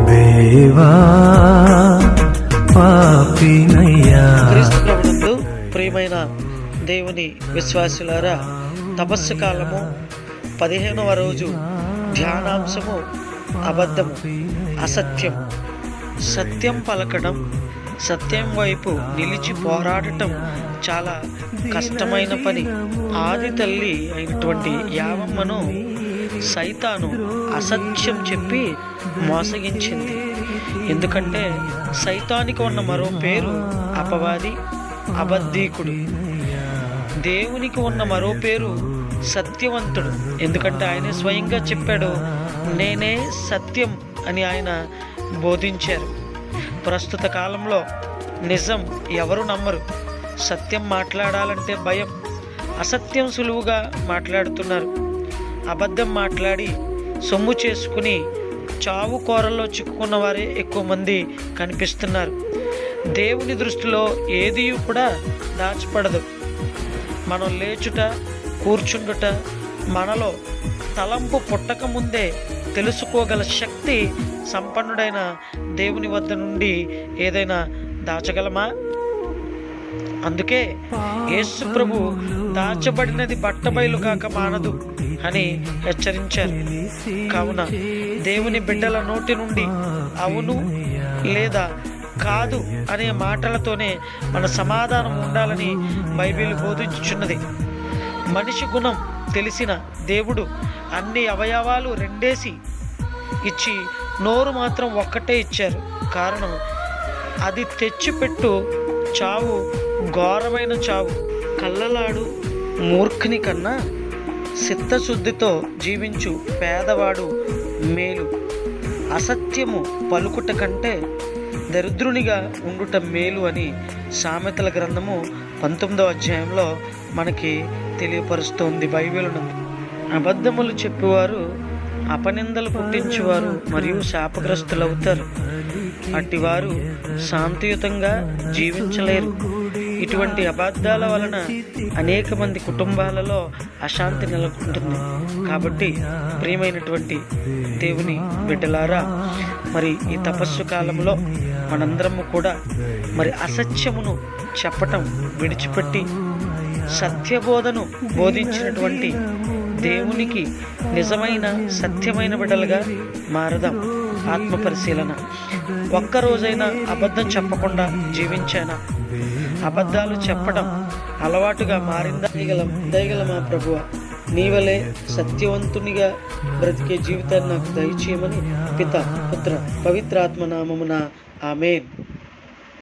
దేవా పాపినయ్యా. క్రీస్తు ప్రభునందు ప్రియమైన దేవుని విశ్వాసులారా, తపస్సు కాలము 15వ రోజు ధ్యానాంశము అబద్ధం, అసత్యం. సత్యం పలకడం, సత్యం వైపు నిలిచి పోరాడటం చాలా కష్టమైన పని. ఆది తల్లి అయినటువంటి యావమ్మను సైతాను అసత్యం చెప్పి మోసగించింది. ఎందుకంటే సైతానికి ఉన్న మరో పేరు అపవాది, అబద్ధీకుడు. దేవునికి ఉన్న మరో పేరు సత్యవంతుడు. ఎందుకంటే ఆయన స్వయంగా చెప్పాడు, నేనే సత్యం అని ఆయన బోధించారు. ప్రస్తుత కాలంలో నిజం ఎవరు నమ్మరు. సత్యం మాట్లాడాలంటే భయం. అసత్యం సులువుగా మాట్లాడుతున్నారు. అబద్ధం మాట్లాడి సొమ్ము చేసుకుని చావు కోరల్లో చిక్కుకున్న వారే ఎక్కువ మంది కనిపిస్తున్నారు. దేవుని దృష్టిలో ఏది కూడా దాచిపడదు. మనం లేచుట, కూర్చుండుట, మనలో తలంపు పుట్టక ముందే తెలుసుకోగల శక్తి సంపన్నుడైన దేవుని వద్ద నుండి ఏదైనా దాచగలమా? అందుకే యేసు ప్రభు దాచబడినది బట్టబయలు కాక మానదు అని హెచ్చరించారు. కావున దేవుని బిడ్డల నోటి నుండి అవును లేదా కాదు అనే మాటలతోనే మన సమాధానం ఉండాలని బైబిల్ బోధించుచున్నది. మనిషి గుణం తెలిసిన దేవుడు అన్ని అవయవాలు రెండేసి ఇచ్చి నోరు మాత్రం ఒక్కటే ఇచ్చారు. కారణం, అది తెచ్చిపెట్టు చావు ఘోరమైన చావు. కళ్ళలాడు మూర్ఖుని కన్నా చిత్తశుద్ధితో జీవించు పేదవాడు మేలు. అసత్యము పలుకుట కంటే దరిద్రునిగా ఉండుట మేలు అని సామెతల గ్రంథము 19వ అధ్యాయంలో మనకి తెలియపరుస్తోంది బైబిల్ నందు. అబద్ధములు చెప్పేవారు అపనిందలు పుట్టించేవారు మరియు శాపగ్రస్తులవుతారు. అట్టివారు శాంతియుతంగా జీవించలేరు. ఇటువంటి అబద్ధాల వలన అనేక మంది కుటుంబాలలో అశాంతి నెలకొంటుంది. కాబట్టి ప్రియమైనటువంటి దేవుని బిడ్డలారా, మరి ఈ తపస్సు కాలంలో మనందరము కూడా మరి అసత్యమును చెప్పటం విడిచిపెట్టి సత్యబోధను బోధించినటువంటి దేవునికి నిజమైన సత్యమైన బిడ్డలుగా మారదాం. ఆత్మ పరిశీలన. ఒక్కరోజైనా అబద్ధం చెప్పకుండా జీవించానా? అబద్ధాలు చెప్పడం అలవాటుగా మారిందా? దయగల మా ప్రభువా, నీవలే సత్యవంతునిగా బ్రతికే జీవితాన్ని నాకు దయచేయమని పిత, పుత్ర, పవిత్రాత్మ నామమున ఆమేన్.